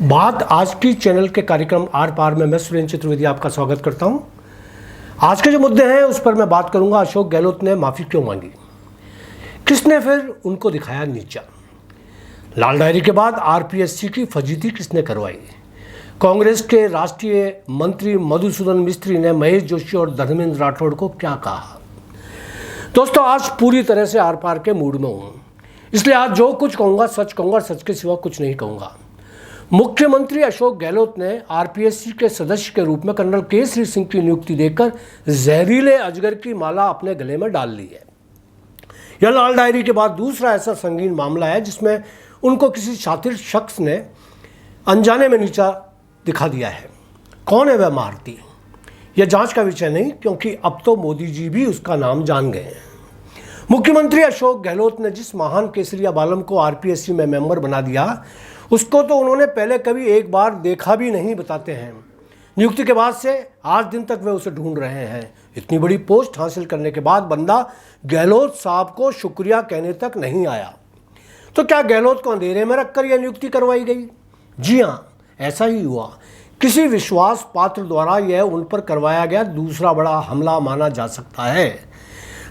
बात आज की चैनल के कार्यक्रम आर पार में मैं सुरेंद्र चतुर्वेदी आपका स्वागत करता हूं। आज के जो मुद्दे हैं उस पर मैं बात करूंगा। अशोक गहलोत ने माफ़ी क्यों मांगी, किसने फिर उनको दिखाया नीचा, लाल डायरी के बाद आरपीएससी की फजीती किसने करवाई, कांग्रेस के राष्ट्रीय मंत्री मधुसूदन मिस्त्री ने महेश जोशी और धर्मेंद्र राठौड़ को क्या कहा। दोस्तों, आज पूरी तरह से आर पार के मूड में हूँ, इसलिए आज जो कुछ कहूँगा सच कहूँगा, सच के सिवा कुछ नहीं कहूँगा। मुख्यमंत्री अशोक गहलोत ने आरपीएससी के सदस्य के रूप में कर्नल केसरी सिंह की नियुक्ति देकर जहरीले अजगर की माला अपने गले में डाल ली है। यह लाल डायरी के बाद दूसरा ऐसा संगीन मामला है जिसमें उनको किसी शातिर शख्स ने अनजाने में नीचा दिखा दिया है। कौन है वह महारथी, यह जांच का विषय नहीं, क्योंकि अब तो मोदी जी भी उसका नाम जान गए हैं। मुख्यमंत्री अशोक गहलोत ने जिस महान केसरिया बालम को आरपीएससी में मेंबर बना दिया, उसको तो उन्होंने पहले कभी एक बार देखा भी नहीं बताते हैं। नियुक्ति के बाद से आज दिन तक वे उसे ढूंढ रहे हैं। इतनी बड़ी पोस्ट हासिल करने के बाद बंदा गहलोत साहब को शुक्रिया कहने तक नहीं आया, तो क्या गहलोत को अंधेरे में रखकर यह नियुक्ति करवाई गई? जी हाँ, ऐसा ही हुआ। किसी विश्वास पात्र द्वारा यह उन पर करवाया गया दूसरा बड़ा हमला माना जा सकता है।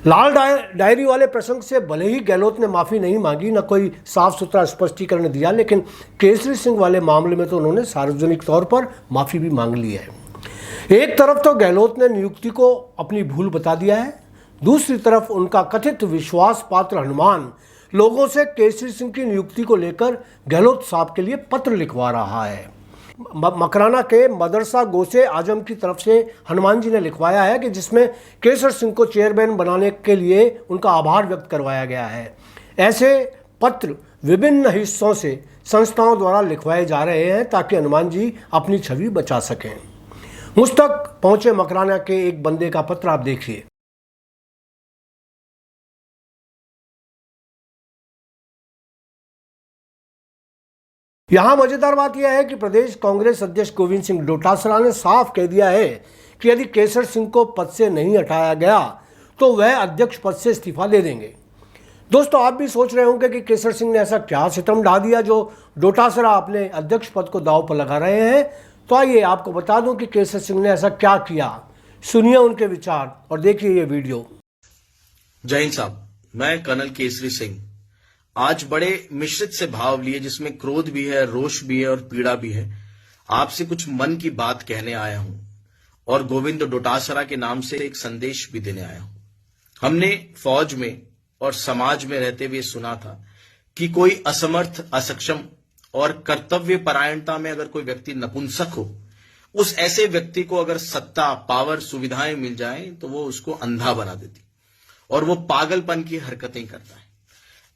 लाल डायरी वाले प्रसंग से भले ही गहलोत ने माफ़ी नहीं मांगी, न कोई साफ सुथरा स्पष्टीकरण दिया, लेकिन केसरी सिंह वाले मामले में तो उन्होंने सार्वजनिक तौर पर माफ़ी भी मांग ली है। एक तरफ तो गहलोत ने नियुक्ति को अपनी भूल बता दिया है, दूसरी तरफ उनका कथित विश्वास पात्र हनुमान लोगों से केसरी सिंह की नियुक्ति को लेकर गहलोत साहब के लिए पत्र लिखवा रहा है। मकराना के मदरसा गोसे आजम की तरफ से हनुमान जी ने लिखवाया है कि जिसमें केसर सिंह को चेयरमैन बनाने के लिए उनका आभार व्यक्त करवाया गया है। ऐसे पत्र विभिन्न हिस्सों से संस्थाओं द्वारा लिखवाए जा रहे हैं ताकि हनुमान जी अपनी छवि बचा सकें। मुझ तक पहुंचे मकराना के एक बंदे का पत्र आप देखिए। यहाँ मजेदार बात यह है कि प्रदेश कांग्रेस अध्यक्ष गोविंद सिंह डोटासरा ने साफ कह दिया है कि यदि केसर सिंह को पद से नहीं हटाया गया तो वह अध्यक्ष पद से इस्तीफा दे देंगे। दोस्तों, आप भी सोच रहे होंगे कि केसर सिंह ने ऐसा क्या सितम ढा दिया जो डोटासरा अपने अध्यक्ष पद को दांव पर लगा रहे हैं। तो आइए आपको बता दूं कि केसर सिंह ने ऐसा क्या किया। सुनिए उनके विचार और देखिए ये वीडियो। जय हिंद साहब, मैं कर्नल केसरी सिंह आज बड़े मिश्रित से भाव लिए, जिसमें क्रोध भी है, रोष भी है और पीड़ा भी है, आपसे कुछ मन की बात कहने आया हूं और गोविंद डोटासरा के नाम से एक संदेश भी देने आया हूं। हमने फौज में और समाज में रहते हुए सुना था कि कोई असमर्थ, असक्षम और कर्तव्य परायणता में अगर कोई व्यक्ति नपुंसक हो, उस ऐसे व्यक्ति को अगर सत्ता, पावर, सुविधाएं मिल जाएं तो वो उसको अंधा बना देती और वो पागलपन की हरकतें करता है।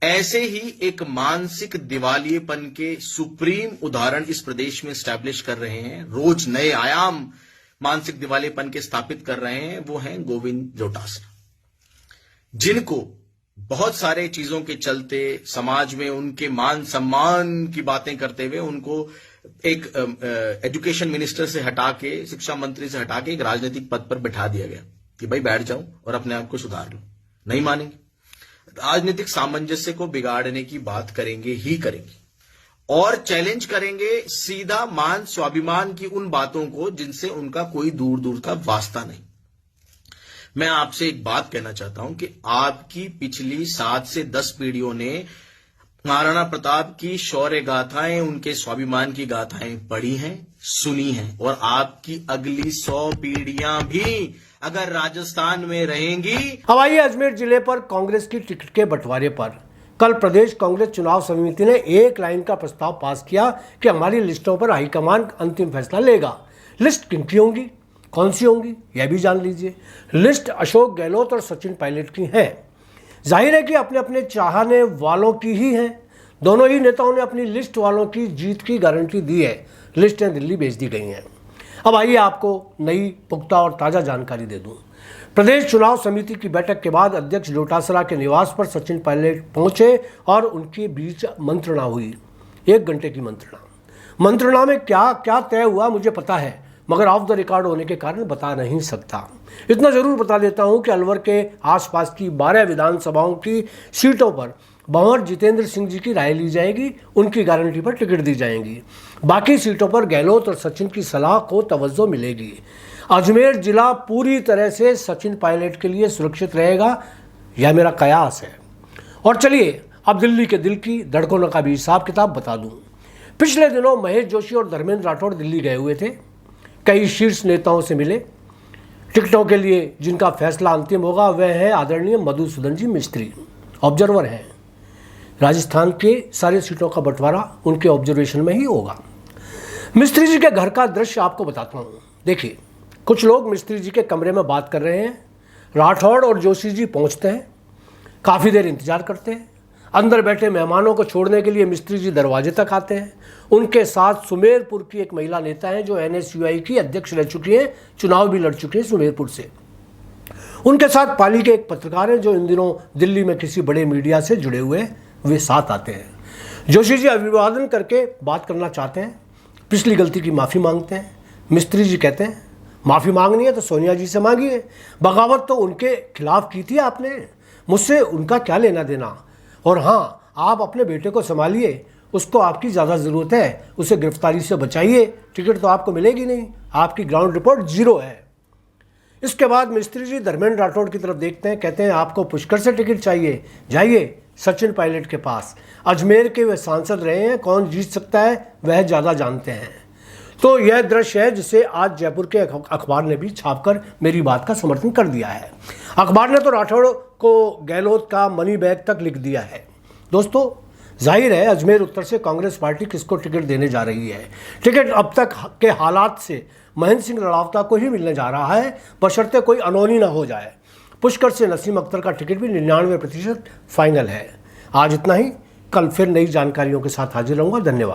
ऐसे ही एक मानसिक दिवालियेपन के सुप्रीम उदाहरण इस प्रदेश में स्टैब्लिश कर रहे हैं, रोज नए आयाम मानसिक दिवालियेपन के स्थापित कर रहे हैं, वो हैं गोविंद डोटासरा, जिनको बहुत सारे चीजों के चलते समाज में उनके मान सम्मान की बातें करते हुए उनको एक एजुकेशन मिनिस्टर से हटा के, शिक्षा मंत्री से हटा के एक राजनीतिक पद पर बैठा दिया गया कि भाई बैठ जाओ और अपने आप को सुधार लो। नहीं मानेंगे, राजनीतिक सामंजस्य को बिगाड़ने की बात करेंगे ही करेंगे और चैलेंज करेंगे सीधा मान स्वाभिमान की उन बातों को जिनसे उनका कोई दूर दूर का वास्ता नहीं। मैं आपसे एक बात कहना चाहता हूं कि आपकी पिछली 7 से 10 पीढ़ियों ने महाराणा प्रताप की शौर्य गाथाएं, उनके स्वाभिमान की गाथाएं पढ़ी हैं, सुनी हैं, और आपकी अगली 100 पीढ़ियां भी अगर राजस्थान में रहेंगी। अब आइए अजमेर जिले पर कांग्रेस की टिकट के बंटवारे पर। कल प्रदेश कांग्रेस चुनाव समिति ने एक लाइन का प्रस्ताव पास किया कि हमारी लिस्टों पर हाईकमान अंतिम फैसला लेगा। लिस्ट किनकी होंगी, कौन सी होंगी, यह भी जान लीजिए। लिस्ट अशोक गहलोत और सचिन पायलट की है। जाहिर है कि अपने अपने चाहने वालों की ही है। दोनों ही नेताओं ने अपनी लिस्ट वालों की जीत की गारंटी दी है। लिस्टें दिल्ली भेज दी गई हैं। अब आइए आपको नई, पुख्ता और ताज़ा जानकारी दे दूं। प्रदेश चुनाव समिति की बैठक के बाद अध्यक्ष डोटासरा के निवास पर सचिन पायलट पहुंचे और उनके बीच मंत्रणा हुई। 1 घंटे की मंत्रणा में क्या क्या तय हुआ मुझे पता है। मगर ऑफ द रिकॉर्ड होने के कारण बता नहीं सकता। इतना ज़रूर बता देता हूं कि अलवर के आसपास की 12 विधानसभाओं की सीटों पर भंवर जितेंद्र सिंह जी की राय ली जाएगी, उनकी गारंटी पर टिकट दी जाएंगी। बाकी सीटों पर गहलोत और सचिन की सलाह को तवज्जो मिलेगी। अजमेर जिला पूरी तरह से सचिन पायलट के लिए सुरक्षित रहेगा, यह मेरा कयास है। और चलिए अब दिल्ली के दिल की धड़कनों का भी हिसाब किताब बता दूं। पिछले दिनों महेश जोशी और धर्मेंद्र राठौड़ दिल्ली गए हुए थे, कई शीर्ष नेताओं से मिले। टिकटों के लिए जिनका फैसला अंतिम होगा वह है आदरणीय मधुसूदन जी मिस्त्री, ऑब्जर्वर हैं। राजस्थान के सारी सीटों का बंटवारा उनके ऑब्जर्वेशन में ही होगा। मिस्त्री जी के घर का दृश्य आपको बताता हूँ। देखिए, कुछ लोग मिस्त्री जी के कमरे में बात कर रहे हैं। राठौड़ और जोशी जी पहुँचते हैं, काफ़ी देर इंतजार करते हैं। अंदर बैठे मेहमानों को छोड़ने के लिए मिस्त्री जी दरवाजे तक आते हैं। उनके साथ सुमेरपुर की एक महिला नेता है जो NSUI की अध्यक्ष रह चुकी है, चुनाव भी लड़ चुकी है सुमेरपुर से। उनके साथ पाली के एक पत्रकार हैं जो इन दिनों दिल्ली में किसी बड़े मीडिया से जुड़े हुए हैं, वे साथ आते हैं। जोशी जी अभिवादन करके बात करना चाहते हैं, पिछली गलती की माफ़ी मांगते हैं। मिस्त्री जी कहते हैं माफ़ी मांगनी है तो सोनिया जी से मांगिए, बगावत तो उनके खिलाफ की थी आपने, मुझसे उनका क्या लेना देना। और हाँ, आप अपने बेटे को संभालिए, उसको आपकी ज़्यादा ज़रूरत है, उसे गिरफ्तारी से बचाइए, टिकट तो आपको मिलेगी नहीं, आपकी ग्राउंड रिपोर्ट 0 है। इसके बाद मिस्त्री जी धर्मेंद्र राठौड़ की तरफ देखते हैं, कहते हैं आपको पुष्कर से टिकट चाहिए, जाइए सचिन पायलट के पास। अजमेर के वे सांसद रहे हैं, कौन जीत सकता है वह ज़्यादा जानते हैं। तो यह दृश्य है जिसे आज जयपुर के अखबार ने भी छापकर मेरी बात का समर्थन कर दिया है। अखबार ने तो राठौड़ को गहलोत का मनी बैग तक लिख दिया है। दोस्तों, जाहिर है अजमेर उत्तर से कांग्रेस पार्टी किसको टिकट देने जा रही है। टिकट अब तक के हालात से महेंद्र सिंह लड़ावता को ही मिलने जा रहा है, बशर्ते कोई अनहोनी ना हो जाए। पुष्कर से नसीम अख्तर का टिकट भी 99% फाइनल है। आज इतना ही, कल फिर नई जानकारियों के साथ हाजिर रहूँगा। धन्यवाद।